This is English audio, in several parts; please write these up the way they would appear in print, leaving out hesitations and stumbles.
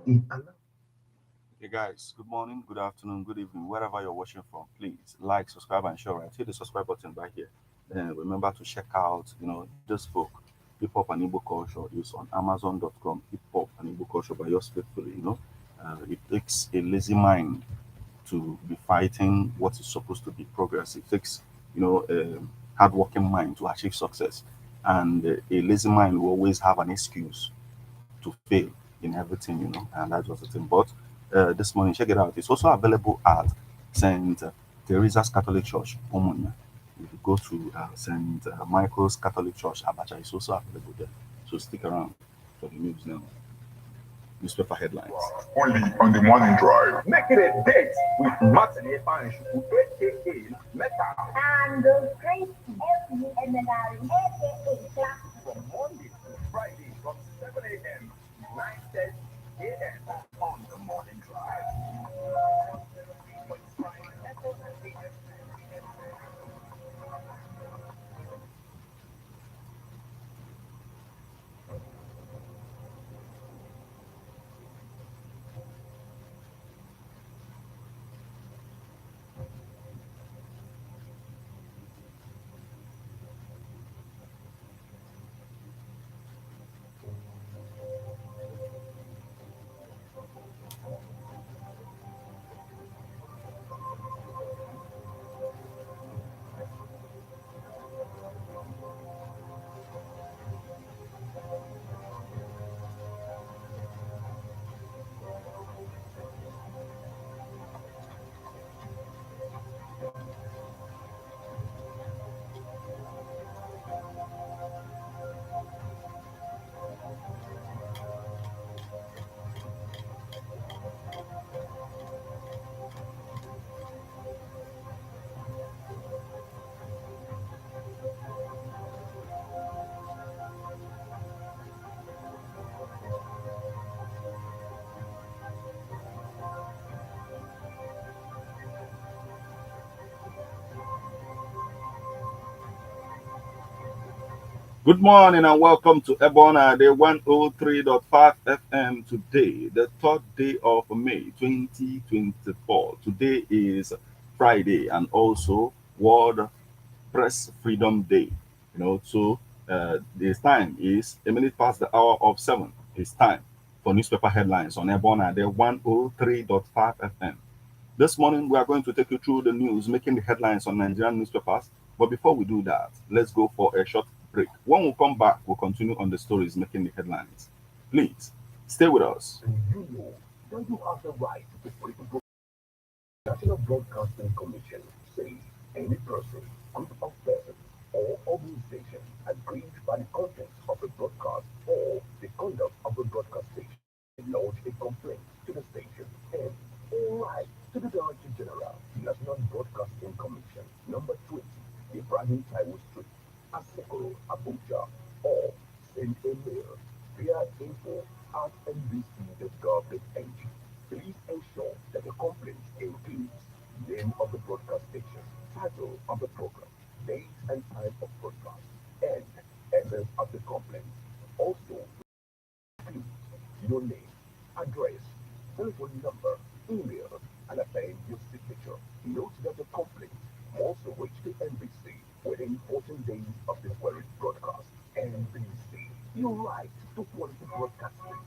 in an Hey guys, good morning, good afternoon, good evening, wherever you're watching from. Please like, subscribe, and share. Right, hit the subscribe button right here. Then remember to check out, this book, Hip Hop and Igbo Culture, is on Amazon.com. Hip Hop and Igbo Culture by yours faithfully. It takes a lazy mind to be fighting what is supposed to be progress. It takes, a hardworking mind to achieve success, and a lazy mind will always have an excuse to fail in everything, and that's just the thing. But this morning, check it out. It's also available at St. Teresa's Catholic Church, Omonia. If you go to St. Michael's Catholic Church, Abacha, it's also available there. So stick around for the news now. Newspaper headlines. Only on the morning drive. make it a date with Martin Epanishuku, aka Meta, and Gracie FUMNR, aka Class from Monday to Friday from 7 a.m. to 9:30 a.m. on the morning drive. Good morning and welcome to Ebona, the 103.5 FM today, the third day of May 2024. Today is Friday and also World Press Freedom Day. This time is a minute past the hour of 7. It's time for newspaper headlines on Ebona, the 103.5 FM. This morning, we are going to take you through the news making the headlines on Nigerian newspapers. But before we do that, let's go for a short break. When we come back, we'll continue on the stories making the headlines. Please stay with us. Do you know that you have the right to political National Broadcasting Commission says any person, group of persons, or organization aggrieved by the contents of a broadcast or the conduct of a broadcast station may lodge a complaint to the station and all right to the Director General, National Broadcasting Commission, number 20, Ibrahim Taiwo Street, Asekoro, Abuja, or send a mail via info@nbc.gov.ng. Please ensure that the complaint includes name of the broadcast station, title of the program, date and time of broadcast, and essence of the complaint. Also, include your name, address, telephone number, email, and append your signature. Note that the complaint must reach the NBC within 14 days of the queried broadcast. NBC, your right to quality broadcasting.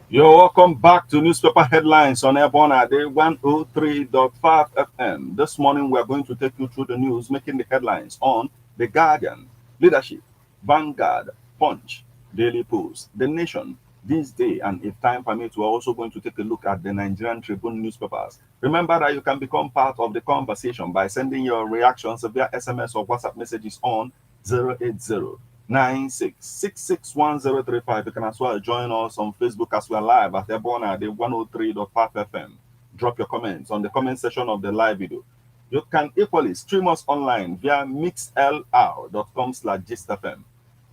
You're welcome back to newspaper headlines on Airborne at the 103.5 FM. This morning, we are going to take you through the news making the headlines on The Guardian, Leadership, Vanguard, Punch, Daily Post, The Nation, This Day, and if time permits, we're also going to take a look at the Nigerian Tribune newspapers. Remember that you can become part of the conversation by sending your reactions via SMS or WhatsApp messages on 080 96661035. You can as well join us on Facebook as well live at Ebona, the 103.5 FM. Drop your comments on the comment section of the live video. You can equally stream us online via mixlr.com/gistfm.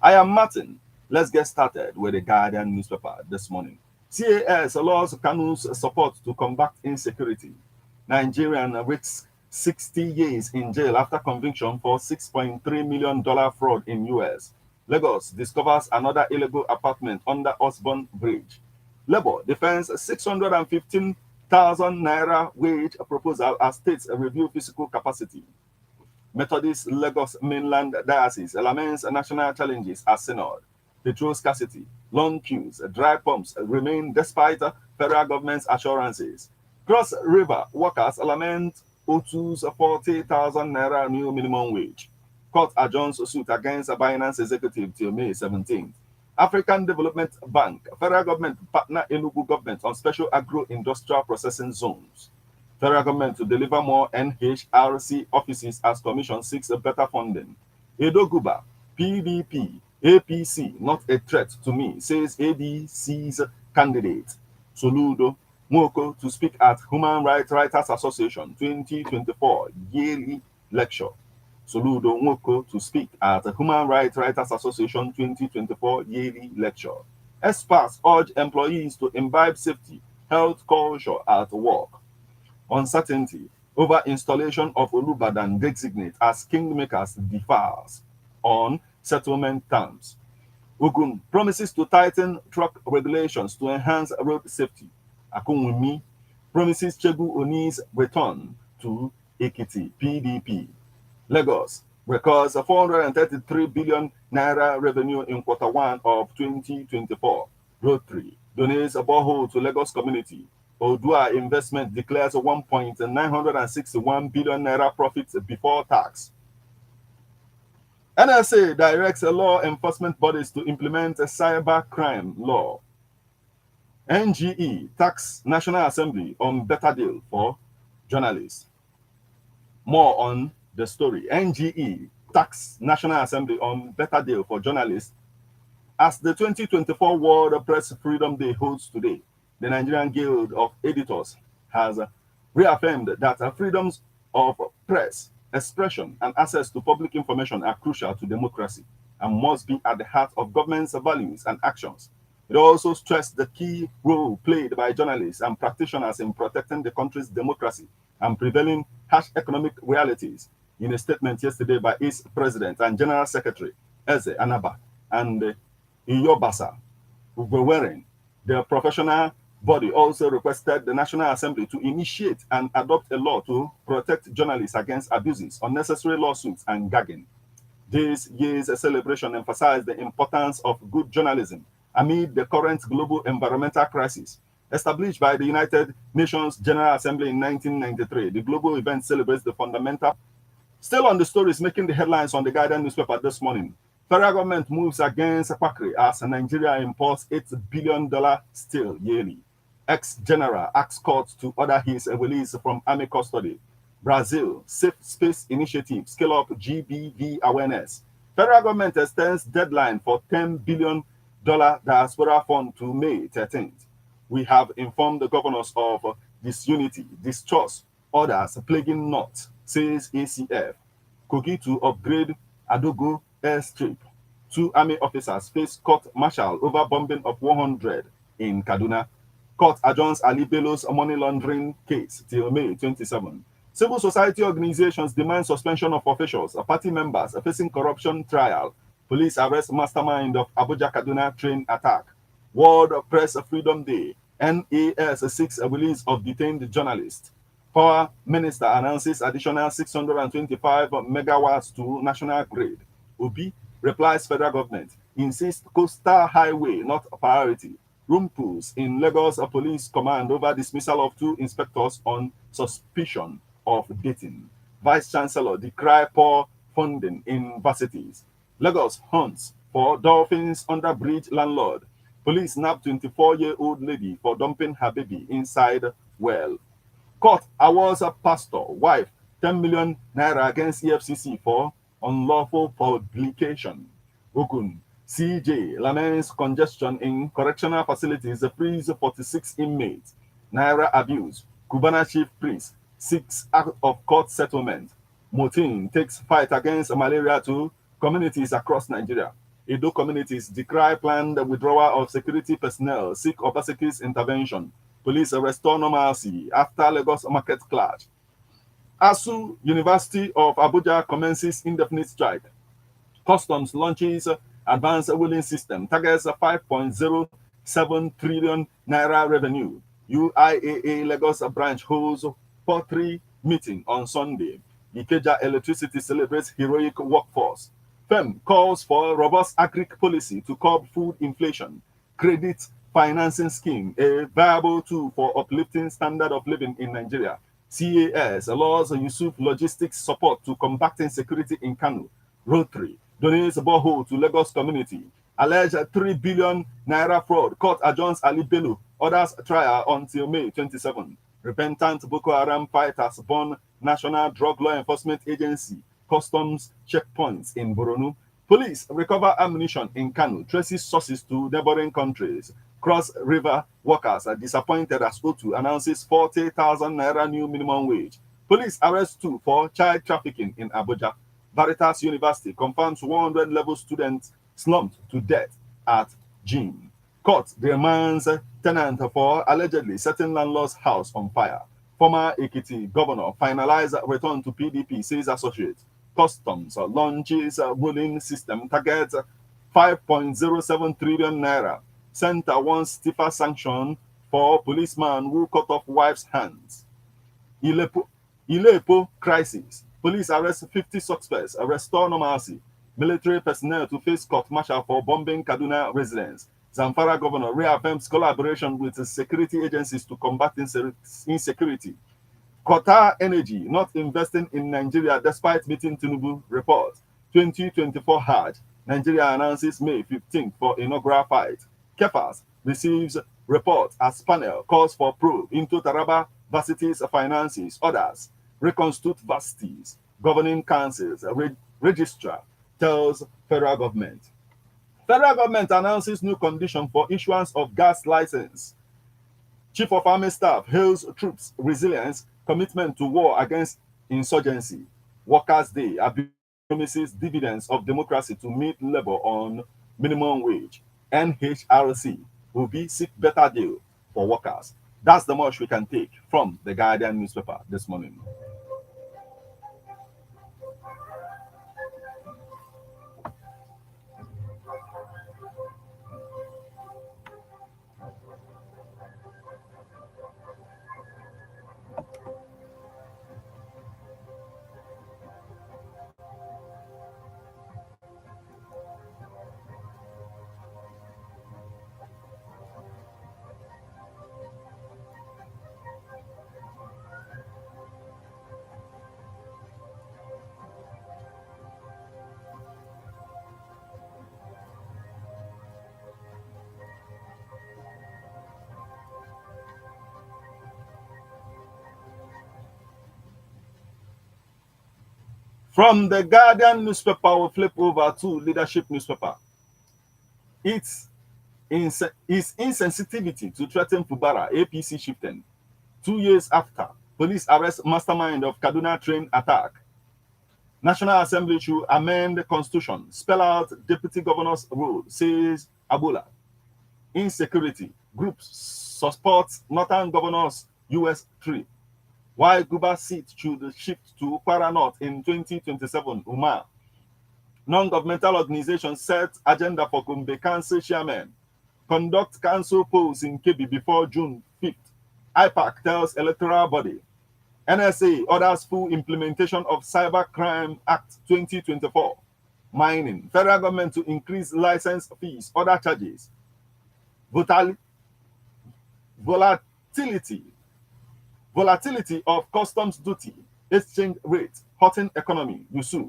I am Martin. Let's get started with the Guardian newspaper this morning. CAS allows Kanu's support to combat insecurity. Nigerian risks 60 years in jail after conviction for $6.3 million fraud in US. Lagos discovers another illegal apartment under Osborne Bridge. Labour defends 615,000 naira wage proposal as states review physical capacity. Methodist Lagos Mainland Diocese laments national challenges as synod. Petrol scarcity, long queues, dry pumps remain despite federal government's assurances. Cross River workers lament O2's 40,000 naira new minimum wage. Court adjourns suit against Binance executive till May 17th. African Development Bank, federal government partner Enugu government on special agro-industrial processing zones. Federal government to deliver more NHRC offices as commission seeks better funding. Edo Guba, PDP, APC, not a threat to me, says ADC's candidate. Soludo Moko to speak at Human Rights Writers Association 2024 yearly lecture. Soludo Moko to speak at Human Rights Writers Association 2024 yearly lecture. Experts urge employees to imbibe safety, health culture at work. Uncertainty over installation of Olubadan designate as kingmakers differs on settlement terms. Ogun promises to tighten truck regulations to enhance road safety. Akunwumi promises Chegu Oni's return to Ekiti PDP. Lagos records 433 billion naira revenue in Q1 of 2024. Road 3 donates a borehole to Lagos community. Odua Investment declares 1.961 billion naira profits before tax. NSA directs law enforcement bodies to implement a cyber crime law. NGE tax National Assembly on better deal for journalists. More on the story. NGE tax National Assembly on better deal for journalists. As the 2024 World Press Freedom Day holds today, the Nigerian Guild of Editors has reaffirmed that freedoms of press, expression, and access to public information are crucial to democracy and must be at the heart of government's values and actions. It also stressed the key role played by journalists and practitioners in protecting the country's democracy and prevailing harsh economic realities. In a statement yesterday by its President and General Secretary, Eze Anaba, and Iyobasa Ugweweren, the professional body also requested the National Assembly to initiate and adopt a law to protect journalists against abuses, unnecessary lawsuits, and gagging. This year's celebration emphasized the importance of good journalism amid the current global environmental crisis. Established by the United Nations General Assembly in 1993, the global event celebrates the fundamental. Still on the stories making the headlines on the Guardian newspaper this morning. Federal government moves against quackery as Nigeria imports $8 billion steel yearly. Ex-general asks court to order his release from army custody. Brazil, Safe Space Initiative, scale up GBV awareness. Federal government extends deadline for $10 billion diaspora fund to May 13th. We have informed the governors of disunity, distrust, orders plaguing North, says ACF. Kogi to upgrade Adogo airstrip. 2 army officers face court-martial over bombing of 100 in Kaduna. Court adjourns Ali Bello's money laundering case till May 27. Civil society organizations demand suspension of officials, party members facing corruption trial. Police arrest mastermind of Abuja Kaduna train attack. World Press Freedom Day. NAS seeks a release of detained journalists. Power Minister announces additional 625 megawatts to national grid. Obi replies federal government insists coastal highway not a priority. Room pools in Lagos Police Command over dismissal of 2 inspectors on suspicion of dating. Vice Chancellor decry poor funding in universities. Lagos hunts for dolphins under bridge landlord. Police nab 24-year-old lady for dumping her baby inside well. Court awards a pastor, wife, 10 million naira against EFCC for unlawful publication. Ogun, CJ laments congestion in correctional facilities, frees 46 inmates. Naira abuse, Cubana chief priest seeks out of court settlement. Motin takes fight against malaria to communities across Nigeria. Edo communities decry planned withdrawal of security personnel, seek Obaseki's intervention. Police restore normalcy after Lagos market clash. ASU University of Abuja commences indefinite strike. Customs launches advanced wheeling system, targets 5.07 trillion naira revenue. UIAA Lagos branch holds poultry meeting on Sunday. Ikeja Electricity celebrates heroic workforce. FEM calls for robust agric policy to curb food inflation. Credit financing scheme, a viable tool for uplifting standard of living in Nigeria. CAS allows Yusuf logistics support to combating insecurity in Kano. Rotary donates borehole to Lagos community. Alleged 3 billion naira fraud. Court adjourns Ali Bello. Others trial until May 27. Repentant Boko Haram fighters burn National Drug Law Enforcement Agency customs checkpoints in Borno. Police recover ammunition in Kano, traces sources to neighboring countries. Cross River workers are disappointed as O2 announces 40,000 naira new minimum wage. Police arrest 2 for child trafficking in Abuja. Veritas University confirms 100 level students slumped to death at gym. Court demands tenant for allegedly setting landlord's house on fire. Former Ekiti governor finalized return to PDP, says associate. Customs launches ruling system targets 5.07 trillion naira. Center wants stiffer sanction for policeman who cut off wife's hands. Ilepo crisis. Police arrest 50 suspects, restore normalcy. Military personnel to face court-martial for bombing Kaduna residents. Zamfara governor reaffirms collaboration with security agencies to combat insecurity. Qatar Energy not investing in Nigeria despite meeting Tinubu report. 2024 Hajj. Nigeria announces May 15th for inaugural fight. Kefas receives report as panel calls for probe into Taraba Varsity's finances. Others reconstitute varsities. Governing councils, registrar tells federal government. Federal government announces new condition for issuance of gas license. Chief of Army Staff hails troops' resilience, commitment to war against insurgency. Workers' Day promises dividends of democracy to meet labor on minimum wage. NHRC will be seek better deal for workers. That's the much we can take from the Guardian newspaper this morning. From the Guardian newspaper, we flip over to leadership newspaper. Its insensitivity to threaten Fubara, APC shifting. 2 years after, police arrest mastermind of Kaduna train attack. National Assembly should amend the constitution, spell out deputy governor's role, says Abula. Insecurity groups support Northern governors US 3. Why Guba seat should shift to Kwara North in 2027, Umar. Non-governmental organizations set agenda for Gombe Council chairman. Conduct council polls in Kebbi before June 5th. IPAC tells electoral body. NSA orders full implementation of Cybercrime Act 2024. Mining. Federal government to increase license fees, other charges. Volatility of customs duty, exchange rate, hurting economy, Yusuf.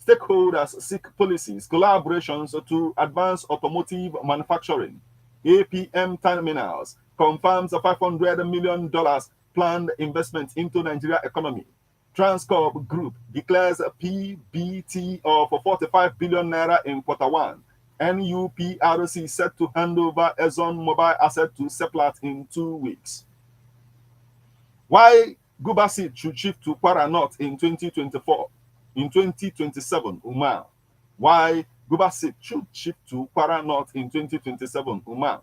Stakeholders seek policies, collaborations to advance automotive manufacturing. APM Terminals confirms a $500 million planned investment into Nigeria economy. Transcorp Group declares a PBT of 45 billion naira in Q1. NUPRC set to hand over Exxon mobile asset to Seplat in 2 weeks. Why Guba seat should shift to Kwara North in 2024. In 2027, Umar. Why Guba seat should shift to Kwara North in 2027, Umar.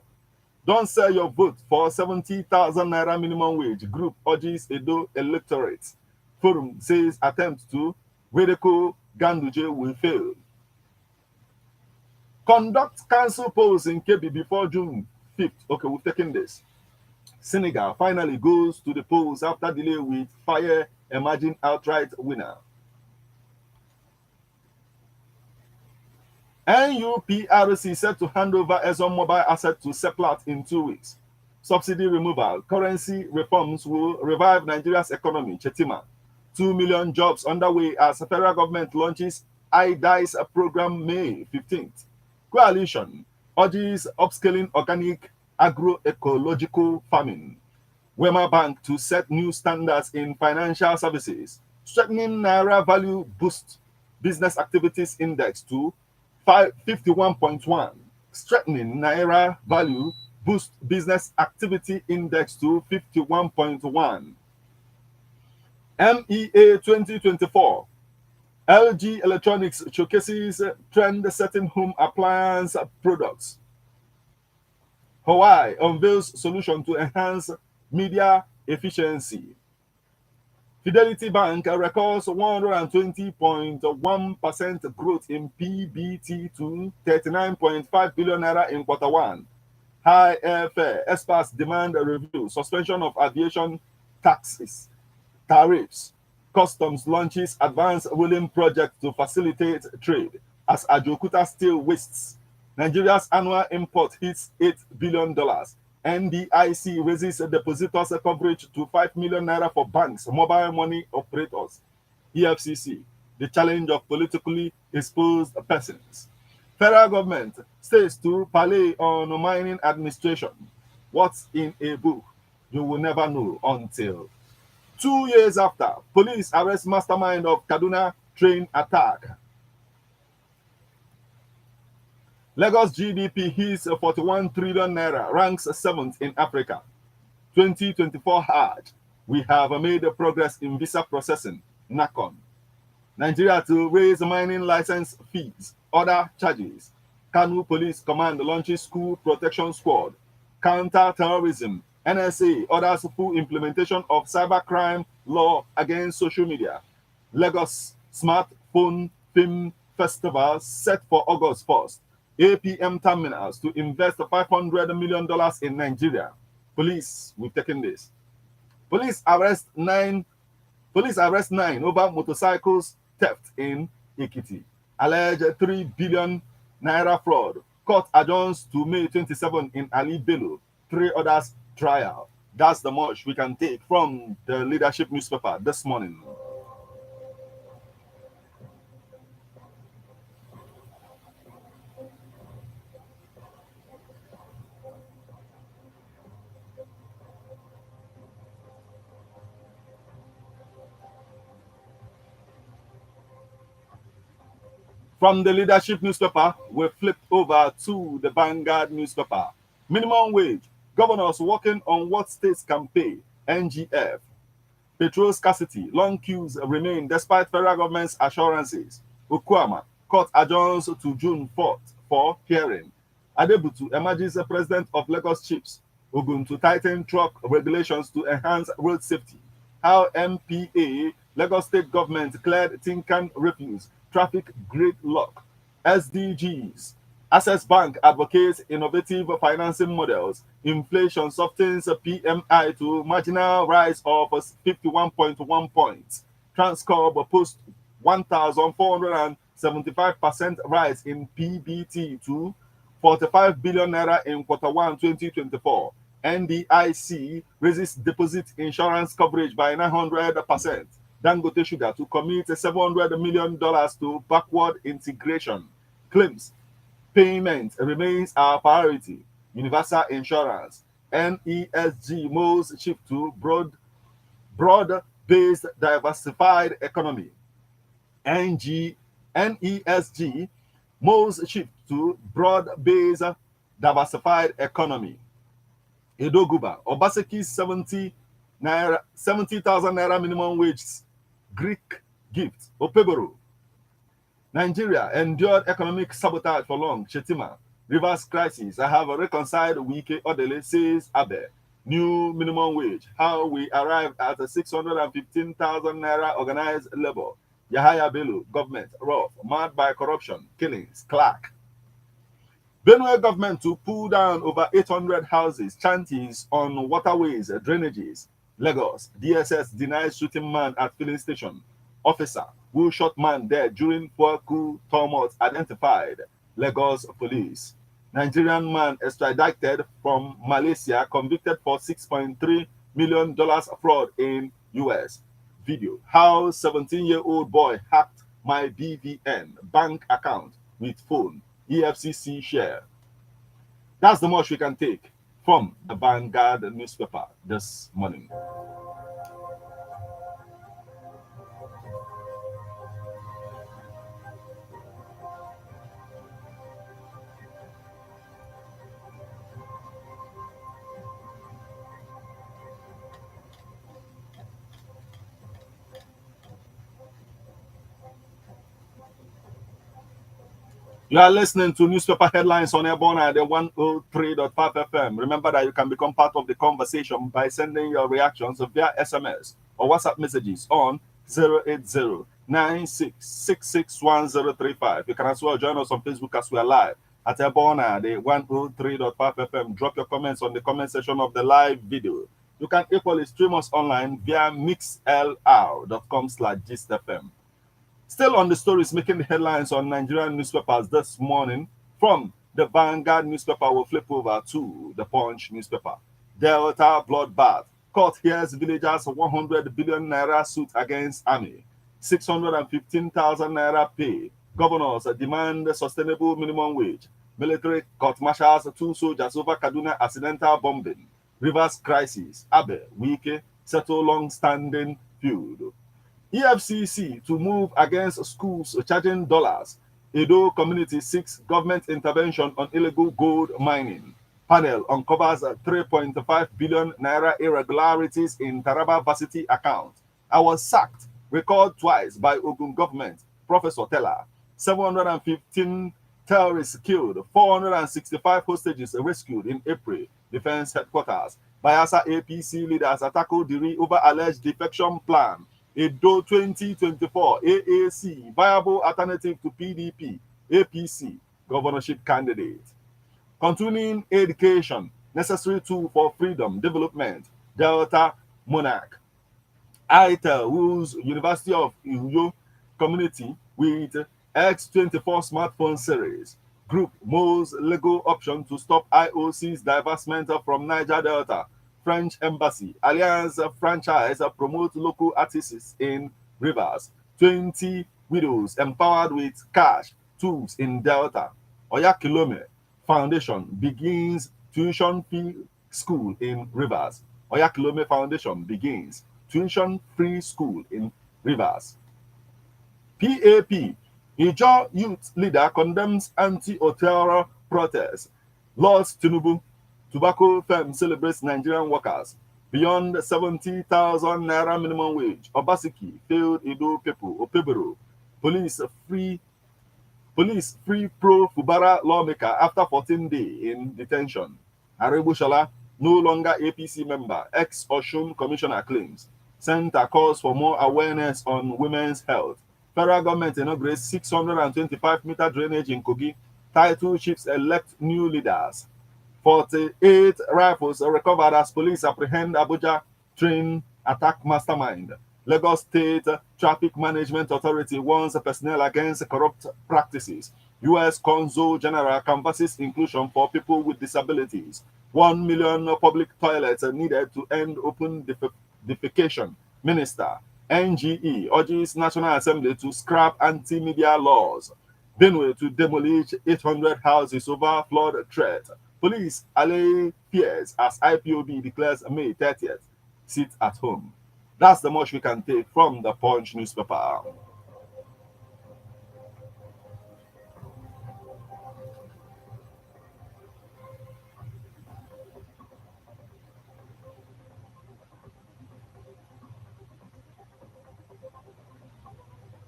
Don't sell your vote for 70,000 naira minimum wage. Group urges Edo electorate. Forum says attempt to Wedeko Ganduje will fail. Conduct council polls in Kebbi before June 5th. Okay, we've taken this. Senegal finally goes to the polls after delay with fire emerging outright winner. NUPRC set to hand over ExxonMobil asset to Seplat in 2 weeks. Subsidy removal, currency reforms will revive Nigeria's economy. Chetima. 2 million jobs underway as the federal government launches IDICE program May 15th. Coalition urges upscaling organic agroecological farming. Wema Bank to set new standards in financial services. Strengthening Naira value boost business activities index to 51.1. Strengthening Naira value boost business activity index to 51.1. MEA 2024. LG Electronics showcases trend-setting home appliance products. Hawaii unveils solution to enhance media efficiency. Fidelity Bank records 120.1% growth in PBT to 39.5 billion naira in Q1. High airfare, experts demand a review, suspension of aviation taxes, tariffs. Customs launches advanced ruling project to facilitate trade as Ajokuta still wastes. Nigeria's annual import hits $8 billion. NDIC raises depositors coverage to 5 million naira for banks, mobile money operators. EFCC, the challenge of politically exposed persons. Federal government stays to parley on mining administration. What's in a book? You will never know until 2 years after, police arrest mastermind of Kaduna train attack. Lagos GDP hits 41 trillion naira, ranks 7th in Africa. 2024 Hajj, we have made progress in visa processing. NACON. Nigeria to raise mining license fees, other charges. Kanu Police Command launches school protection squad. Counter-terrorism. NSA orders full implementation of cybercrime law against social media. Lagos Smartphone Film Festival set for August 1st. APM terminals to invest $500 million in Nigeria. Police, we've taken this. Police arrest nine over motorcycles theft in Ekiti. Alleged 3 billion naira fraud. Court adjourns to May 27 in Ali Bello. 3 others trial. That's the much we can take from the leadership newspaper this morning. From the leadership newspaper, we flip over to the Vanguard newspaper. Minimum wage. Governors working on what states can pay. NGF. Petrol scarcity. Long queues remain despite federal government's assurances. Okwama. Court adjourns to June 4th for hearing. Adebutu emerges president of Lagos Chiefs. Ogun to tighten truck regulations to enhance road safety. How MPA, Lagos State Government cleared Tinkan refuse. Traffic gridlock. SDGs. Access Bank advocates innovative financing models. Inflation softens PMI to marginal rise of 51.1 points. Transcorp post 1,475% rise in PBT to 45 billion naira in Q1 2024. NDIC raises deposit insurance coverage by 900%. Dangote Sugar to commit $700 million to backward integration. Claims payment remains our priority. Universal insurance. NESG moves shift to broad-based diversified economy. NESG moves shift to broad-based diversified economy. Edoguba, Obaseki's 70 Naira 70,000 naira minimum wage. Greek gift. Opeboro. Nigeria endured economic sabotage for long. Shetima. Rivers crisis. I have reconciled Wike Odele, says Abe. New minimum wage. How we arrived at a 615,000 naira organized labor. Yahaya Bello, government, rough, marred by corruption, killings, Clark. Benue government to pull down over 800 houses, chanties on waterways, drainages. Lagos, DSS denies shooting man at filling station. Officer who shot man dead during Kwaku tumult identified. Lagos police. Nigerian man extradited from Malaysia convicted for $6.3 million fraud in US. Video. How 17-year-old boy hacked my BVN bank account with phone. EFCC share. That's the much we can take from the Vanguard newspaper this morning. You are listening to newspaper headlines on Airborne at the 103.5 FM. Remember that you can become part of the conversation by sending your reactions via SMS or WhatsApp messages on 080-96661035. You can as well join us on Facebook as we are live at Airborne at the 103.5 FM. Drop your comments on the comment section of the live video. You can equally stream us online via mixlr.com/gistfm. Still on the stories making the headlines on Nigerian newspapers this morning, from the Vanguard newspaper, we'll flip over to the Punch newspaper. Delta bloodbath. Court hears villagers 100 billion naira suit against army. 615,000 naira pay. Governors demand sustainable minimum wage. Military court martials 2 soldiers over Kaduna accidental bombing. Rivers crisis. Abe, Wike settle long-standing feud. EFCC to move against schools charging dollars. Edo community seeks government intervention on illegal gold mining. Panel uncovers 3.5 billion naira irregularities in Taraba Varsity account. I was sacked, recalled twice by Ogun government. Professor Teller. 715 terrorists killed, 465 hostages rescued in April. Defense headquarters. Bayelsa APC leaders tackle Diri over alleged defection plan. Edo 2024 AAC, viable alternative to PDP, APC, governorship candidate. Continuing education, necessary tool for freedom, development, Delta Monarch. ITEL, whose University of Uyo community with X24 smartphone series. Group moves legal option to stop IOC's divestment from Niger Delta. French Embassy, Alliance franchise promote local artists in Rivers. 20 widows empowered with cash, tools in Delta. Oyakilome Foundation begins tuition fee school in Rivers. Oyakilome Foundation begins tuition-free school in Rivers. PAP, Ijaw youth leader condemns anti-Otero protest. Lord Tinubu, tobacco firm celebrates Nigerian workers. Beyond 70,000 naira minimum wage. Obaseki failed Edo people. Opebero, free police free pro Fubara lawmaker after 14 days in detention. Arebushala, no longer APC member. Ex-Oshun commissioner claims. Center calls for more awareness on women's health. Federal government inaugurates 625-meter drainage in Kogi. Title chiefs elect new leaders. 48 rifles recovered as police apprehend Abuja train attack mastermind. Lagos State Traffic Management Authority warns personnel against corrupt practices. U.S. Consul General canvasses inclusion for people with disabilities. 1 million public toilets needed to end open defecation. Minister, NGE urges National Assembly to scrap anti-media laws. Benue to demolish 800 houses over flood threat. Police allay fears as IPOB declares May 30th. Sit at home. That's the much we can take from the Punch newspaper.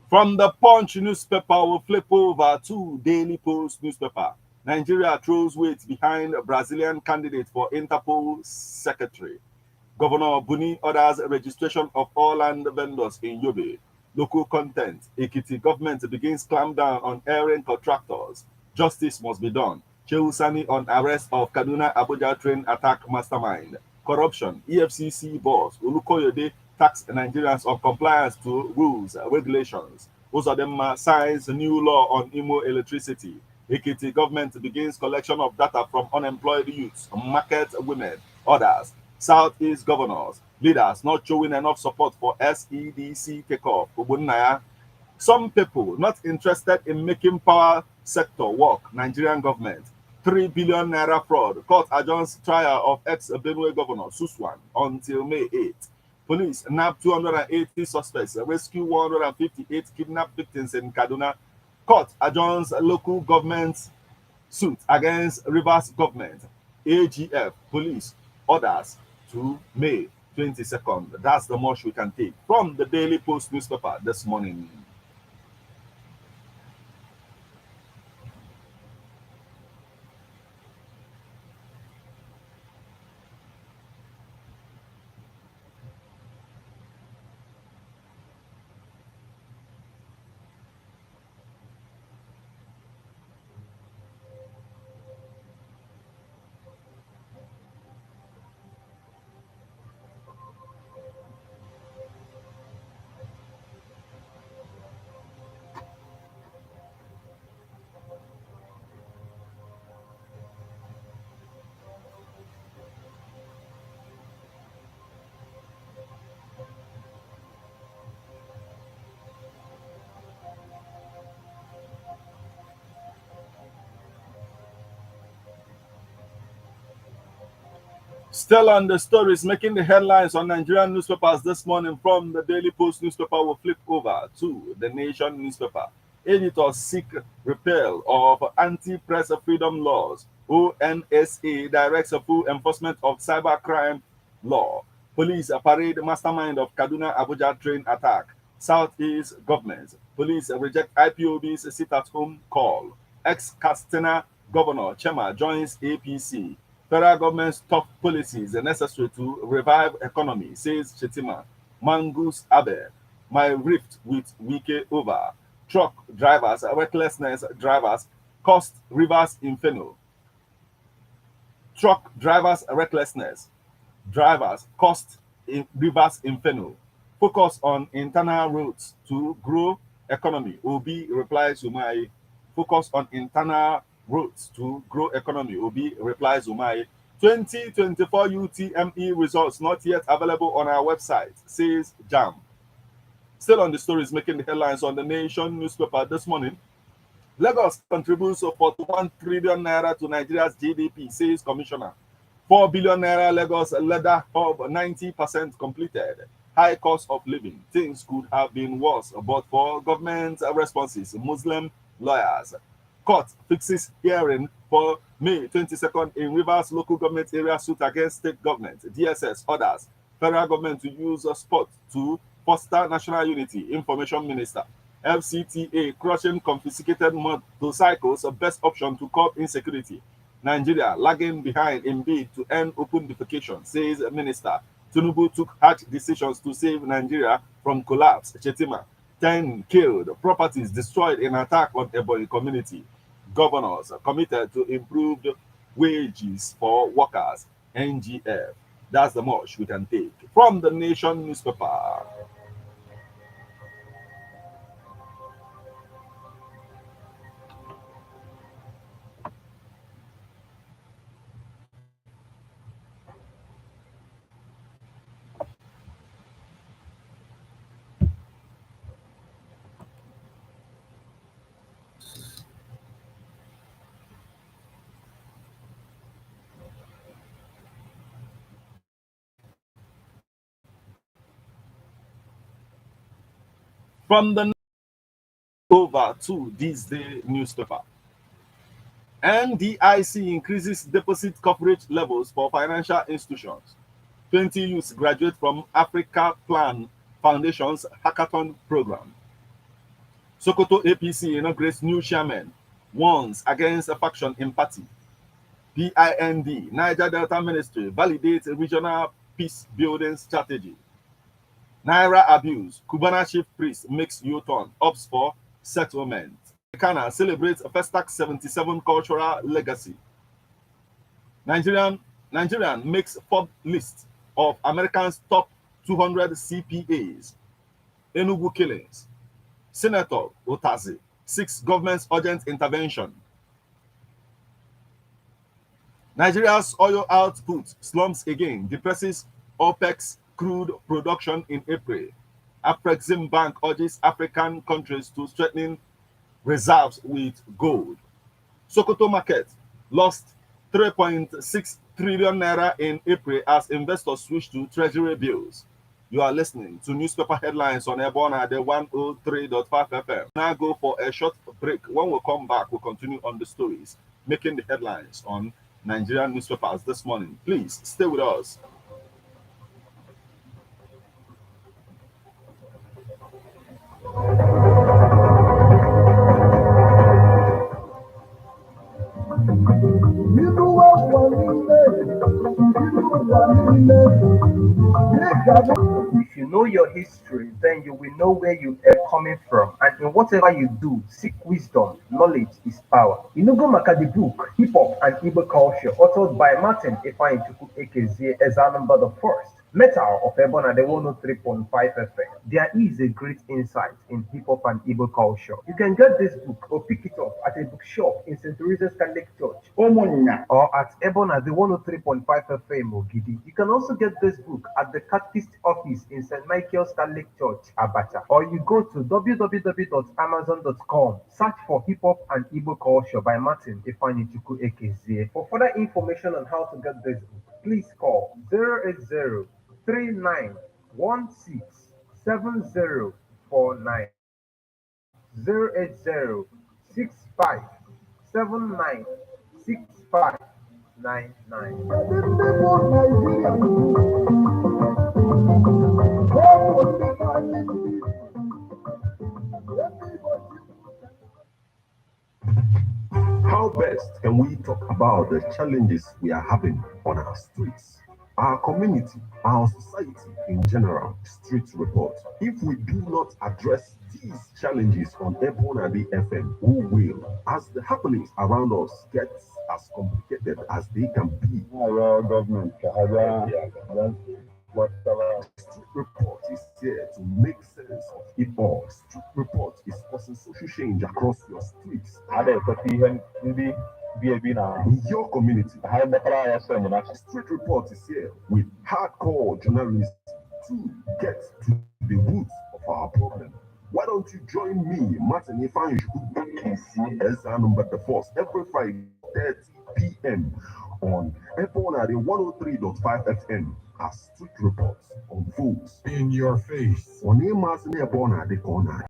From the Punch newspaper, we'll flip over to Daily Post newspaper. Nigeria throws weight behind Brazilian candidate for Interpol secretary. Governor Buni orders registration of all land vendors in Yobe. Local content. Ekiti government begins clamp down on airing contractors. Justice must be done. Shehu Sani on arrest of Kaduna Abuja train attack mastermind. Corruption. EFCC boss Olukoyede tax Nigerians on compliance to rules, regulations. Uzodinma signs new law on Imo electricity. Ekiti government begins collection of data from unemployed youths, market women, others. Southeast governors, leaders not showing enough support for SEDC takeoff. Ogbonnaya. Some people not interested in making power sector work. Nigerian government. 3 billion naira fraud. Court adjourns trial of ex-Benue governor Suswan until May 8th. Police nab 280 suspects, rescue 158 kidnapped victims in Kaduna. Court adjourns local government suit against Rivers government. AGF, police, orders to May 22nd. That's the most we can take from the Daily Post newspaper this morning. Still on the stories making the headlines on Nigerian newspapers this morning from the Daily Post newspaper, will flip over to the Nation newspaper. Editors seek repeal of anti-press freedom laws. ONSA directs a full enforcement of cybercrime law. Police parade mastermind of Kaduna Abuja train attack. Southeast government. Police reject IPOB's sit-at-home call. Ex-Castina governor Chema joins APC. Federal government's tough policies are necessary to revive economy, says Chetima. Mangus Abe. My rift with Wike over. Truck drivers, recklessness drivers, cost Rivers Inferno. Truck drivers, recklessness drivers, cost in Rivers Inferno. Focus on internal routes to grow economy. Obi replies Umai. Focus on internal routes to grow economy. Obi replies Umai. 2024 UTME results not yet available on our website, says JAM. Still on the stories making the headlines on the Nation newspaper this morning. Lagos contributes 41 trillion naira to Nigeria's GDP, says Commissioner. 4 billion naira Lagos leather hub 90% completed. High cost of living. Things could have been worse, but for government responses, Muslim lawyers. Court fixes hearing for May 22nd in Rivers local government area suit against state government. DSS orders federal government to use a spot to foster national unity. Information Minister. FCTA crushing confiscated motorcycles, a best option to curb insecurity. Nigeria lagging behind in bid to end open defecation, says Minister. Tinubu took harsh decisions to save Nigeria from collapse. Chetima. 10 killed, properties destroyed in attack on Ebonyi community. Governors committed to improved wages for workers. NGF. That's the much we can take from the Nation newspaper. From the over to this day newspaper. NDIC increases deposit coverage levels for financial institutions. 20 youths graduate from Africa Plan Foundation's hackathon program. Sokoto APC inaugurates new chairman, warns against a faction in party. PIND, Niger Delta Ministry, validates a regional peace building strategy. Naira abuse, Cubana chief priest makes U-turn, opts for settlement. Ghana celebrates Festac 77 cultural legacy. Nigerian makes Forbes list of Americans' top 200 CPAs. Enugu killings. Senator Otazi seeks government's urgent intervention. Nigeria's oil output slumps again, depresses OPEC's crude production in April. Afrexim Bank urges African countries to strengthen reserves with gold. Sokoto market lost 3.6 trillion naira in April as investors switch to treasury bills. You are listening to newspaper headlines on Ebona, the 103.5 FM. Now go for a short break. When we come back, we'll continue on the stories making the headlines on Nigerian newspapers this morning. Please stay with us. If you know your history, then you will know where you are coming from. And in whatever you do, seek wisdom. Knowledge is power. Inugo Maka the book, Hip Hop and Igbo Culture, authored by Martin Ifeanyichukwu Ekezie, exam number the first. Metal of Ebona, the 103.5 FM. There is a great insight in hip hop and Igbo culture. You can get this book or pick it up at a bookshop in St. Teresa's Catholic Church, Omonia, or at Ebona, the 103.5 FM, Ogidi. You can also get this book at the Catechist office in St. Michael's Catholic Church, Abacha, or you go to www.amazon.com, search for Hip Hop and Igbo Culture by Martin Ifeanyichukwu Ekezie. For further information on how to get this book, please call 080 39167049 080 How best can we talk about the challenges we are having on our streets, our community, our society in general? Street report. If we do not address these challenges on Ebona FM, who will? As the happenings around us get as complicated as they can be. Street report is here to make sense of it all. Street report is causing social change across your streets. In your community, Street report is here with hardcore journalists to get to the roots of our problem. Why don't you join me, Martin Ifeanyichukwu, as number the first every Friday 30 p.m. on Ebona 103.5 FM as Street Reports unfolds in your face. On Ebona the corner.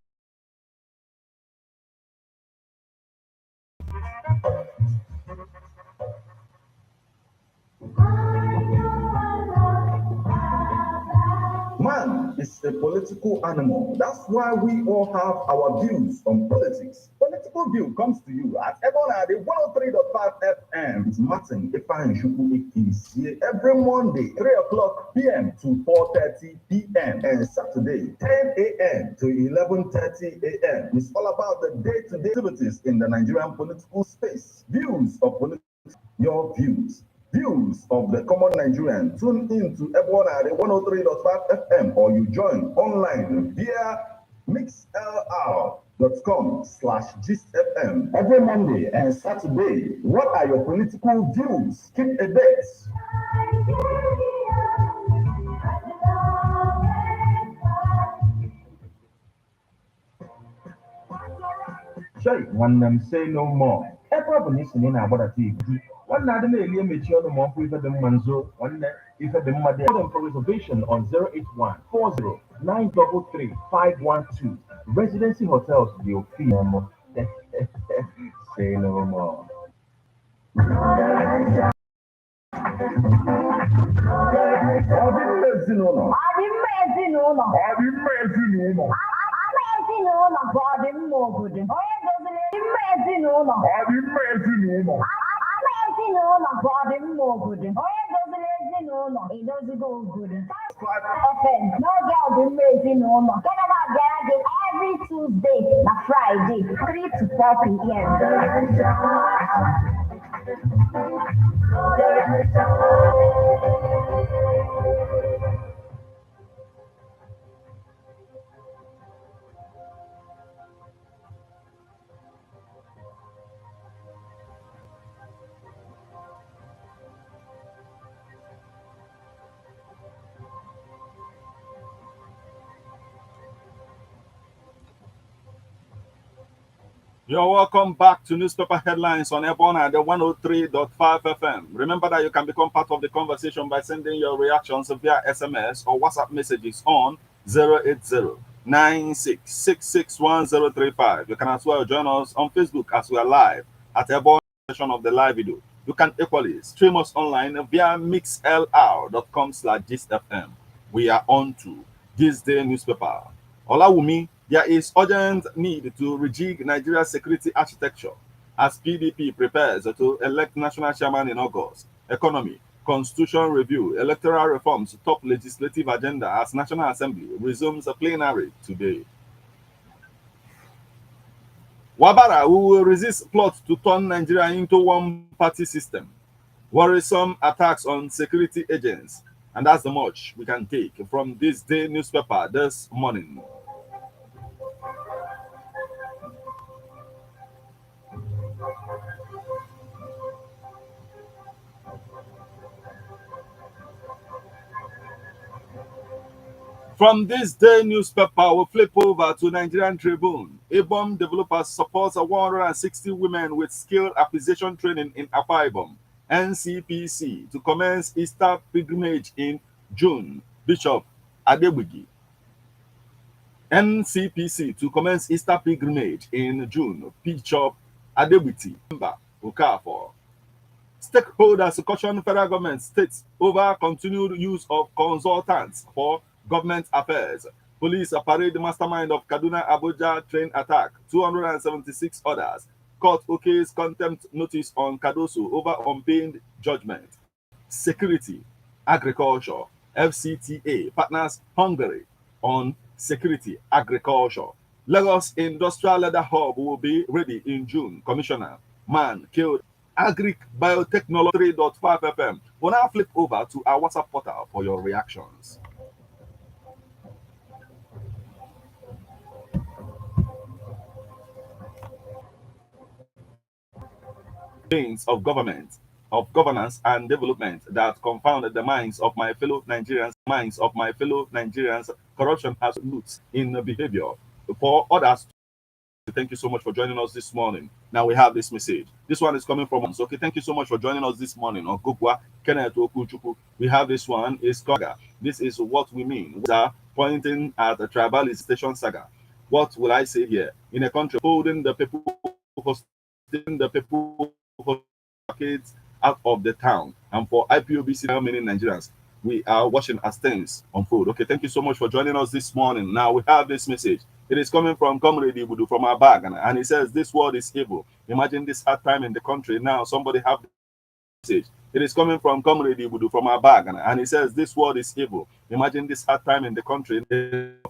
Man is a political animal. That's why we all have our views on politics. Political View comes to you at Ebona 103.5 FM with Martin Ifeanyichukwu Ekezie every Monday, 3 o'clock p.m. to 4:30 p.m. and Saturday, 10 a.m. to 11:30 a.m. It's all about the day-to-day activities in the Nigerian political space. Views of politics, your views. Views of the common Nigerian. Tune in to Ebona 103.5 FM or you join online via mixlr.com/gistfm every Monday and Saturday. What are your political views? Keep a date. Shay, one them say no more. Everyone listening about that TV. One Adam Elia Mechion Monk with the Manzo, one if the Mother for reservation on 081 40 933 512. Residency Hotels, the Ophium. Say no more. ezinụlọ bụ ọdịmma obodo. Onye doziri mma ezinụlọ. Ọdịmma ezinụlọ. Mma ezinụlọ bụ ọdịmma obodo. Onye doziri ezinụlọ edozigo obodo. FM n'oge ọdịmma ezinụlọ. Nke na-abịara gị every Tuesday na Friday 3 to 4 p.m. You're welcome back to Newspaper Headlines on Airborne at the 103.5 FM. Remember that you can become part of the conversation by sending your reactions via SMS or WhatsApp messages on 080-96661035. You can as well join us on Facebook as we are live at Airborne session of the live video. You can equally stream us online via mixlr.com/gistfm. We are on to this day newspaper. Olawumi, there is urgent need to rejig Nigeria's security architecture as PDP prepares to elect national chairman in August. Economy, constitution review, electoral reforms top legislative agenda as National Assembly resumes a plenary today. Wabara, who will resist plot to turn Nigeria into one-party system. Worrisome attacks on security agents. And that's the much we can take from this day newspaper this morning. From this day newspaper, we'll flip over to Nigerian Tribune. Ibom developers supports 160 women with skill acquisition training in Akwa Ibom. NCPC to commence Easter pilgrimage in June. Bishop Adewigi. NCPC to commence Easter pilgrimage in June. Bishop Adewiti. Okafor. Stakeholders caution federal government states over continued use of consultants for government affairs. Police parade mastermind of Kaduna Abuja train attack. 276 others. Court okays contempt notice on Kadoso over unpaid judgment. Security, agriculture, FCTA partners Hungary on security, agriculture. Lagos Industrial Leather Hub will be ready in June. Commissioner, man killed. Agric Biotechnology 3.5 FM. We'll now flip over to our WhatsApp portal for your reactions. Of government, of governance and development that confounded the minds of my fellow Nigerians. Corruption has roots in behavior. For others, thank you so much for joining us this morning. Now we have this message. This one is coming from us. Okay, thank you so much for joining us this morning. Ogugwa Kenneth Okuchukwu. We have this one is Kaga. This is what we mean. We are pointing at the tribalization saga. What will I say here? In a country holding the people, kids out of the town, and for IPOBC, many Nigerians, we are watching as things unfold. Okay, thank you so much for joining us this morning. Now we have this message. It is coming from Comrade Ibudu from our bag, and he says, "This world is evil. Imagine this hard time in the country. Now somebody have the message. It is coming from Comrade Ibudu from our bag, and he says, "This world is evil. Imagine this hard time in the country.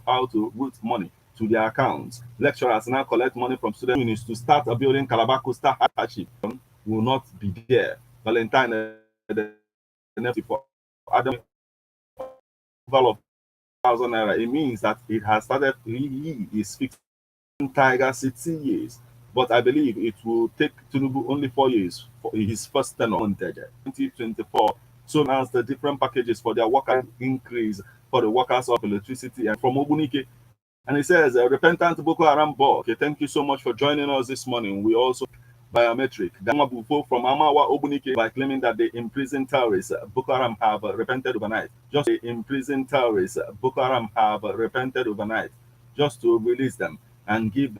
How to route money to their accounts. Lecturers now collect money from students to start a building Calabar Coastal Hardship will not be there. Valentine for Adam of $1,000. It means that it has started. He is fixing Tiger 60 years, but I believe it will take Tinubu only 4 years for his first tenure. 2024. Soon as the different packages for their worker increase for the workers of electricity and from Obunike." And he says, "Repentant Boko Haram ball." Okay, thank you so much for joining us this morning. We also biometric. Damabufo from Amawa Obunike by claiming that the imprisoned terrorists Boko Haram have repented overnight. Just the imprisoned terrorists Boko Haram have repented overnight, just to release them and give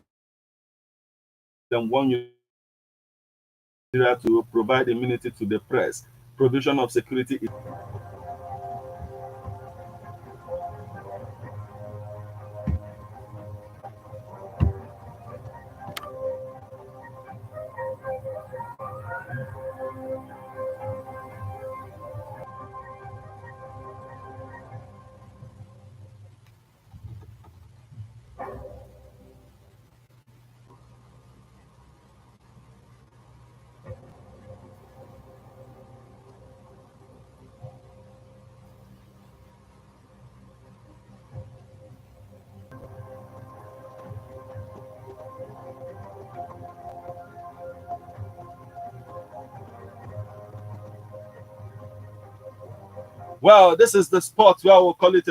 them 1 year to provide immunity to the press. Provision of security. Well, this is the spot where we'll call it a